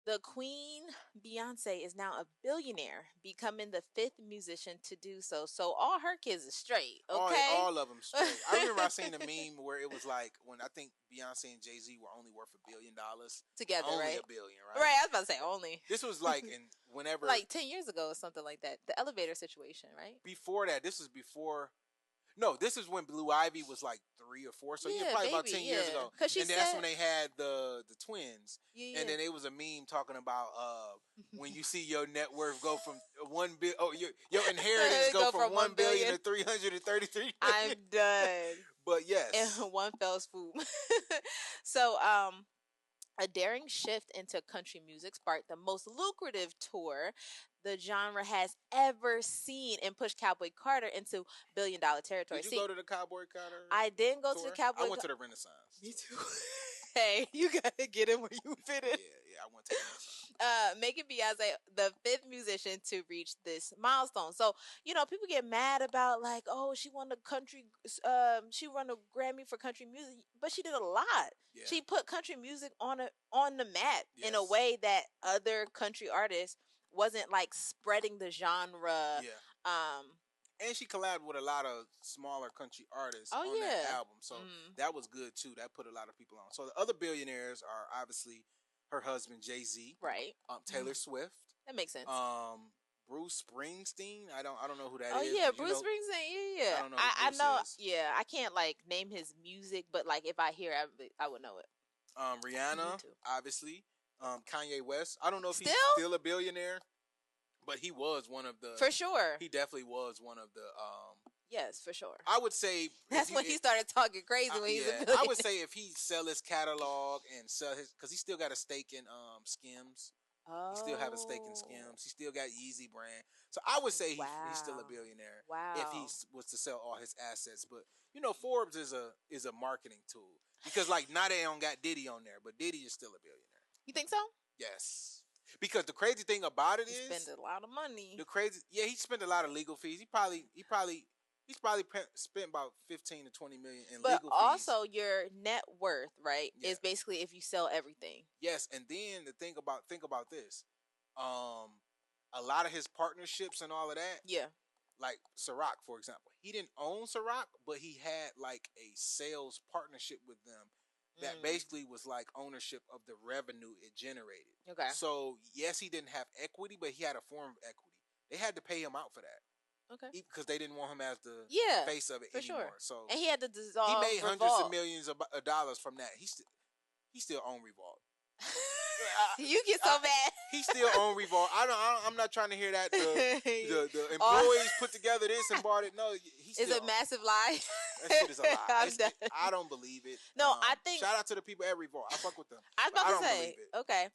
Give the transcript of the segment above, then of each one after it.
The Queen Beyonce is now a billionaire, becoming the 5th musician to do so. So all her kids are straight, okay? All of them straight. I remember I seen a meme where it was like when I think Beyonce and Jay-Z were only worth $1 billion Together, only right? $1 billion, right? Right, I was about to say only. This was like in whenever Like 10 years ago or something like that. The elevator situation, right? before that. This was before. No, this is when Blue Ivy was like 3 or 4. So yeah, probably about 10 years ago. Because she And said, that's when they had the twins. yeah. And then it was a meme talking about when you see your net worth go from 1 billion. Oh, your inheritance go from 1 billion to 333. I'm done. But yes, In one fell swoop. So, a daring shift into country music sparked the most lucrative tour the genre has ever seen and pushed Cowboy Carter into billion-dollar territory. Did you go to the Cowboy Carter? I didn't go to the Cowboy. I went to the Renaissance. Me too. Hey, you gotta get in where you fit in. Yeah, I went to the Renaissance. Making Beyonce the 5th musician to reach this milestone. So, people get mad about like, oh, she won the country, she won a Grammy for country music, but she did a lot. Yeah. She put country music on the map in a way that other country artists wasn't like spreading the genre. Yeah. And she collabed with a lot of smaller country artists on that album. So that was good too. That put a lot of people on. So the other billionaires are obviously her husband Jay-Z. Right. Taylor Swift. That makes sense. Bruce Springsteen. I don't know who that is. Oh yeah, Bruce Springsteen. Yeah. I don't know. I know. Yeah, I can't like name his music, but like if I hear it, I would know it. Rihanna, obviously. Kanye West. I don't know if he's still a billionaire, but he was one of the. For sure. He definitely was one of the. Yes, for sure. I would say that's when he started talking crazy when he was a billionaire. I would say if he sell his catalog and sell his, because he still got a stake in Skims. Oh. He still have a stake in Skims. He still got Yeezy brand. So I would say he's still a billionaire. Wow. If he was to sell all his assets, but Forbes is a marketing tool because like now they don't got Diddy on there, but Diddy is still a billionaire. You think so? Yes. Because the crazy thing about it is he spent a lot of money. He spent a lot of legal fees. He probably spent about 15 to 20 million in legal fees. But also your net worth, right, is basically if you sell everything. Yes, and then think about this. A lot of his partnerships and all of that. Yeah. Like Ciroc, for example. He didn't own Ciroc, but he had like a sales partnership with them. That basically was like ownership of the revenue it generated. Okay. So, yes, he didn't have equity, but he had a form of equity. They had to pay him out for that. Okay. Because they didn't want him as the face of it anymore. Sure. So, and he had to dissolve. He made hundreds of millions of dollars from that. He still owned Revolt. You get so mad. He still owned Revolt. I'm not trying to hear that the employees put together this and bought it. No, it's a massive lie. That shit is a lie. I don't believe it. No, I think. Shout out to the people at Revolt. I fuck with them. I was about to say. Okay.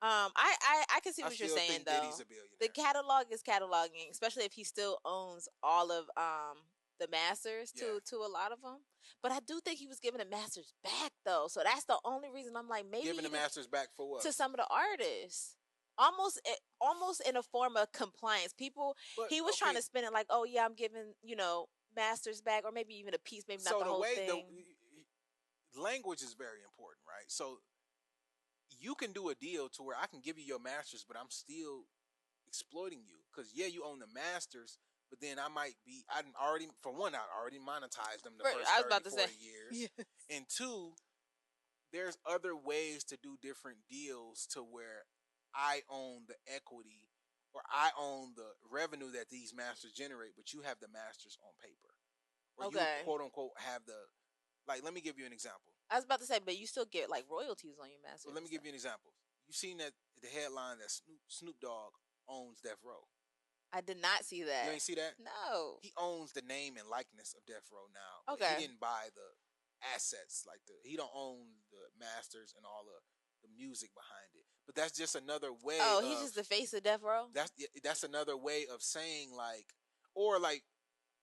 I can see what you're saying though. The catalog is cataloging, especially if he still owns all of the masters to a lot of them. But I do think he was giving the masters back though, so that's the only reason I'm like maybe giving the masters back for what? To some of the artists, almost in a form of compliance. He was trying to spin it like, oh yeah, I'm giving masters back, or maybe even a piece, maybe not the whole thing. Language is very important, right? So you can do a deal to where I can give you your masters, but I'm still exploiting you because you own the masters. But then I already monetized them the first 30, 40 years. Yes. And two, there's other ways to do different deals to where I own the equity or I own the revenue that these masters generate, but you have the masters on paper. Or you quote unquote have the, like, let me give you an example. I was about to say, but you still get like royalties on your masters. Well, let me give you an example. You've seen that the headline that Snoop Dogg owns Death Row. I did not see that. You ain't see that? No. He owns the name and likeness of Death Row now. Okay. He didn't buy the assets, he don't own the masters and all the music behind it. But that's just another way. Oh, he's just the face of Death Row? That's another way of saying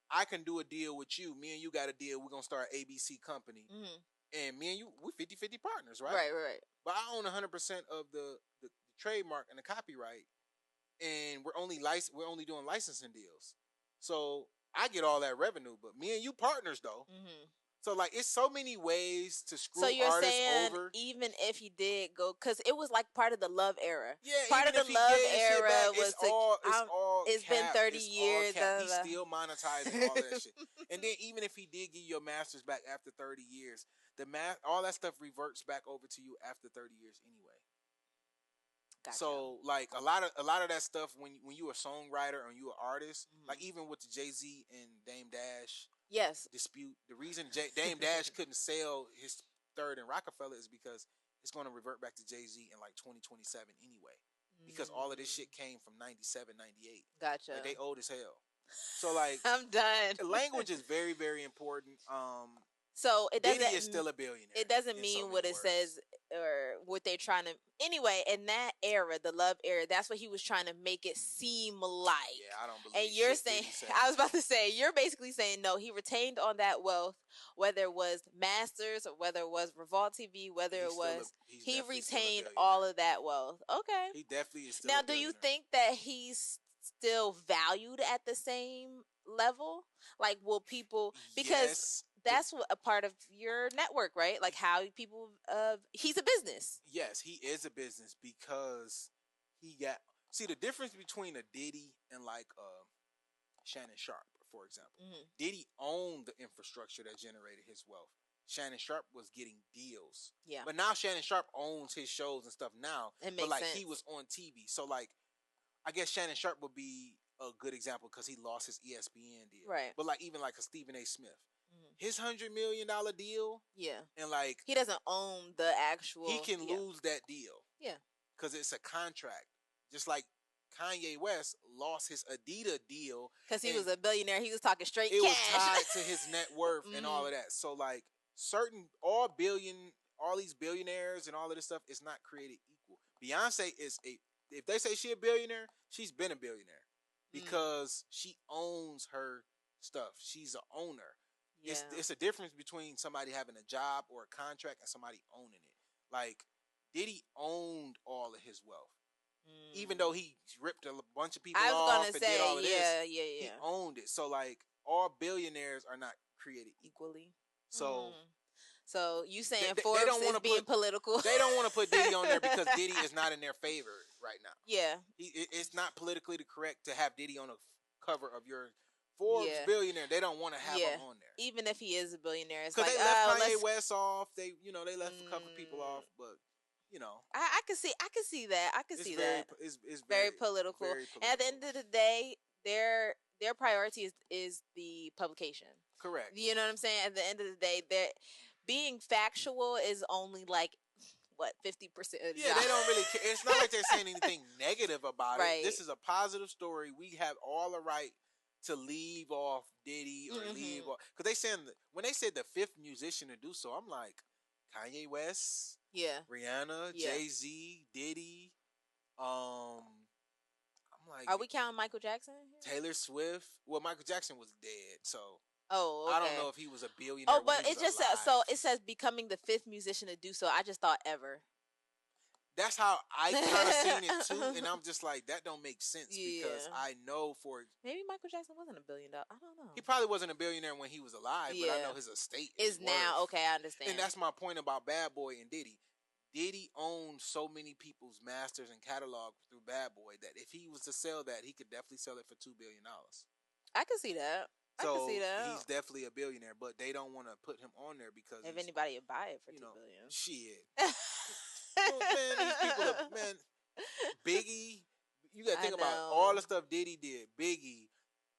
I can do a deal with you. Me and you got a deal. We're going to start an ABC company. Mm-hmm. And me and you, we're 50-50 partners, right? Right. But I own 100% of the trademark and the copyright. And we're only doing licensing deals. So I get all that revenue, but me and you partners though. Mm-hmm. So like, it's so many ways to screw So you're artists saying over. even if he did go, because it was like part of the Love era. Yeah, part even of if the he Love gave his shit back, era was it's been cap. 30 It's all years. cap. Blah, He's blah, still monetizing all that shit. And then even if he did give your masters back after 30 years, all that stuff reverts back over to you after 30 years anyway. Gotcha. So like a lot of that stuff when you a songwriter or you an artist, like even with the Jay-Z and Dame Dash dispute, the reason Dame Dash couldn't sell his third in Rockefeller is because it's going to revert back to Jay-Z in like 2027 anyway, because all of this shit came from 97, 98. Gotcha. Like, they old as hell. So like, I'm done. language is very, very important. So it doesn't. Diddy is still a billionaire. It doesn't mean what it says or what they're trying to. Anyway, in that era, the Love era, that's what he was trying to make it seem like. Yeah, I don't believe. And you're saying, I was about to say, you're basically saying no. He retained on that wealth, whether it was Masters or whether it was Revolt TV, whether it was he retained all of that wealth. Okay, he definitely is. Still now, do you think that he's still valued at the same level? Like, will people, because that's a part of your network, right? Like how people he's a business. Yes, he is a business because he got, see, the difference between a Diddy and like Shannon Sharp, for example. Diddy owned the infrastructure that generated his wealth. Shannon Sharp was getting deals. Yeah. But now Shannon Sharp owns his shows and stuff now. It makes sense. He was on TV. So like, I guess Shannon Sharp would be a good example because he lost his ESPN deal. Right. But like, even like a Stephen A. Smith, his $100 million deal. Yeah. And like, he doesn't own the actual. He can lose that deal. Yeah. Because it's a contract. Just like Kanye West lost his Adidas deal. Because he was a billionaire. He was talking straight cash. It was tied to his net worth and all of that. So like, all these billionaires and all of this stuff is not created equal. Beyonce is if they say she a billionaire, she's been a billionaire. Because she owns her stuff. She's an owner. Yeah. It's a difference between somebody having a job or a contract and somebody owning it. Like, Diddy owned all of his wealth. Even though he ripped a bunch of people off and did all of this, he owned it. So like, all billionaires are not created equally. So So you saying Forbes is being political? They don't want to put Diddy on there because Diddy is not in their favor right now. Yeah, it's not politically correct to have Diddy on a cover of your Forbes billionaire. They don't want to have him on there, even if he is a billionaire. It's because like, they left Kanye West off. They left a couple people off, but I can see that. I can see that. It's very political. And at the end of the day, their priority is the publication. Correct. You know what I'm saying? At the end of the day, being factual is only like what 50%. Yeah, they don't really care. It's not like they're saying anything negative about it. This is a positive story. We have all the right to leave off Diddy or leave off, because when they said the fifth musician to do so, I'm like, Kanye West, Rihanna, Jay-Z, Diddy. I'm like, are we counting Michael Jackson? Taylor Swift. Well, Michael Jackson was dead, so. Oh, okay. I don't know if he was a billionaire. Oh, but it just says, it says becoming the fifth musician to do so. I just thought ever. That's how I kind of seen it too, and I'm just like, that don't make sense because I know maybe Michael Jackson wasn't a billionaire. I don't know. He probably wasn't a billionaire when he was alive, but I know his estate is now. Okay, I understand. And that's my point about Bad Boy and Diddy. Diddy owned so many people's masters and catalog through Bad Boy that if he was to sell that, he could definitely sell it for $2 billion. I can see that. So I can see that. He's definitely a billionaire, but they don't want to put him on there because if anybody would buy it for $2 billion, shit. Man, these people, Biggie. You got to think about all the stuff Diddy did. Biggie,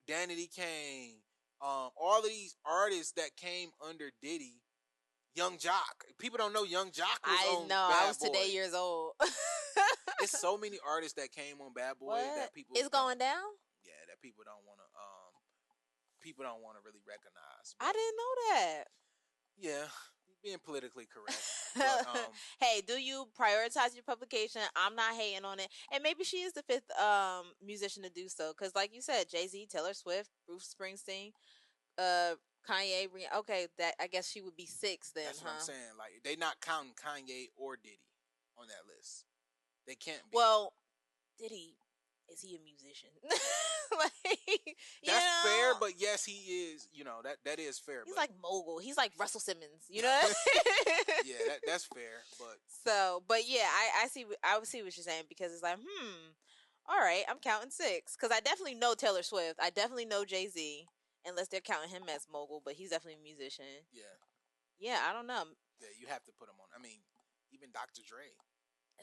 Danity Kane, all of these artists that came under Diddy. Young Jock. People don't know Young Jock was on Bad Boy. I was today years old. It's so many artists that came on Bad Boy that people. It's going down. Yeah, that people don't want to. People don't want to really recognize. I didn't know that. Yeah, being politically correct. But, hey, do you prioritize your publication? I'm not hating on it, and maybe she is the fifth musician to do so. Because, like you said, Jay-Z, Taylor Swift, Bruce Springsteen, Kanye. Okay, that I guess she would be six then. That's what I'm saying. Like, they not counting Kanye or Diddy on that list. They can't be. Well, Diddy, is he a musician? like, That's fair, but yes, he is. That is fair. He's but like mogul. He's like Russell Simmons. You know. yeah, that's fair. But but yeah, I see. I would see what you're saying because it's like, all right, I'm counting 6 because I definitely know Taylor Swift. I definitely know Jay-Z, unless they're counting him as mogul, but he's definitely a musician. Yeah, I don't know. Yeah, you have to put him on. I mean, even Dr. Dre.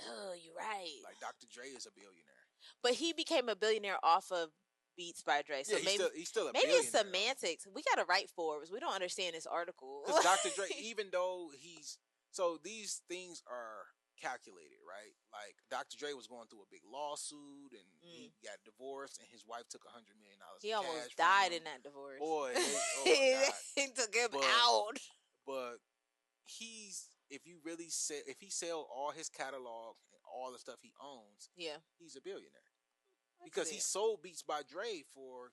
Oh, you're right. Like Dr. Dre is a billionaire, but he became a billionaire off of Beats by Dre. So yeah, he's still a maybe billionaire. It's semantics. We gotta write Forbes. We don't understand this article. Because Dr. Dre, even though these things are calculated, right? Like Dr. Dre was going through a big lawsuit and he got divorced and his wife took $100 million. He almost died in that divorce. Boy, oh my God. He took him out. But if he sell all his catalog and all the stuff he owns, he's a billionaire. Because he sold Beats by Dre for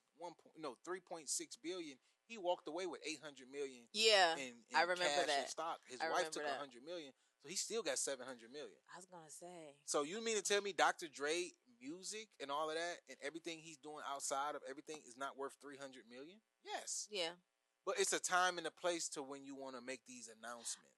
3.6 billion. He walked away with 800 million. Yeah, in I remember cash that. And stock. His wife took 100 million, so he still got 700 million. I was gonna say. So you mean to tell me Dr. Dre music and all of that and everything he's doing outside of everything is not worth 300 million? Yes. Yeah. But it's a time and a place to when you want to make these announcements.